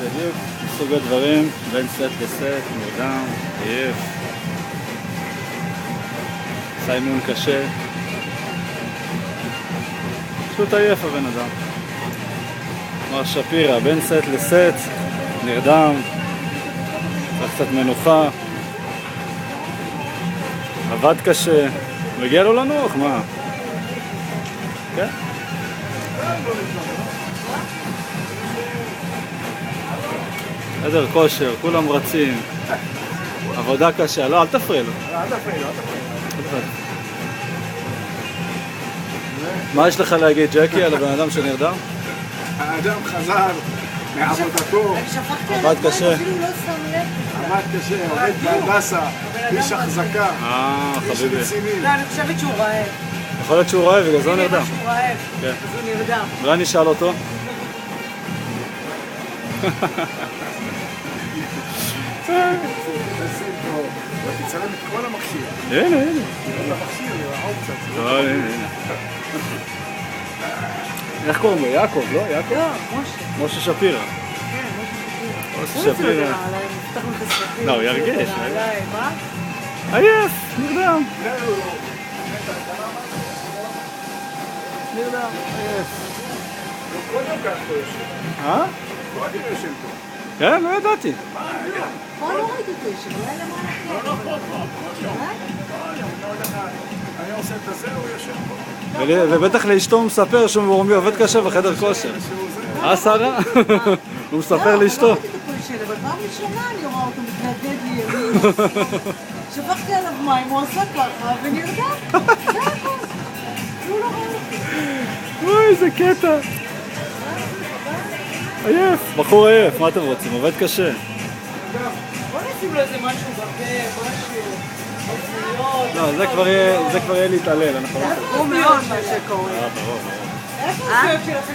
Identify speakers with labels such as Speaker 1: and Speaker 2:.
Speaker 1: בדיוק, מסוג הדברים, בין סט לסט, נרדם, עייף. עשה אימון קשה. פשוט עייף הבן אדם. מר שפירא, בין סט לסט, נרדם, צריך קצת מנוחה, עבד קשה, מגיע לו לנוח, מה? כן? עדר כושר, כולם רצים, עבודה קשה, לא, אל תפריע לו.
Speaker 2: אל תפריע לו.
Speaker 1: מה יש לך להגיד, ג'קי, על הבן אדם שנרדם?
Speaker 2: האדם חזר מעבודתו,
Speaker 1: עבד קשה.
Speaker 2: עבד קשה, עובד בהדסה, איש החזקה, איש
Speaker 1: חביבי.
Speaker 2: רציני.
Speaker 3: לא, אני חושבת שהוא רעב.
Speaker 1: יכול להיות שהוא רעב, בגלל זה הוא
Speaker 3: אני
Speaker 1: נרדם.
Speaker 3: חושבת שהוא רעב,
Speaker 1: כן.
Speaker 3: אז הוא נרדם.
Speaker 1: אולי נשאל אותו?
Speaker 2: תצלם את כל המכשיר.
Speaker 1: הנה.
Speaker 2: כל המכשיר, העוד קצת.
Speaker 1: לא, הנה. איך קוראים לו? יעקב, לא? יעקב?
Speaker 3: לא, משה.
Speaker 1: משה שפירא.
Speaker 3: כן, משה
Speaker 1: משה
Speaker 3: שפירא.
Speaker 1: שפירא.
Speaker 3: עליי, נפתח לך סרטים.
Speaker 1: לא, הוא ירגש.
Speaker 3: עליי, מה?
Speaker 1: עייף, נרדם. נרדם, עייף.
Speaker 2: קודם כך פה יושב. קודם יושב פה.
Speaker 1: כן, לא ידעתי.
Speaker 3: פה לא ראיתי אותו יושב, אולי למעלה.
Speaker 2: לא נכון, אני עושה את הזה, הוא יושב פה.
Speaker 1: ובטח לאשתו הוא מספר שהוא עובד קשה בחדר כושר. שרה? הוא מספר לאשתו.
Speaker 3: לא ראיתי אותו יושב, אבל פעם ראשונה אני רואה אותו מתנדד לי. שפכתי עליו מים, הוא עשה ככה ונרדם. זה הכל. הוא לא רואה אותי.
Speaker 1: אוי, איזה קטע. עייף, בחור עייף, מה אתם רוצים? עובד קשה.
Speaker 3: בוא נשים לו איזה משהו בפה, משהו.
Speaker 1: לא, זה כבר יהיה להתעלל, אנחנו לא...
Speaker 3: הוא מאוד מה שקורה.
Speaker 1: ברור.
Speaker 3: איפה הוא חושב שלכם?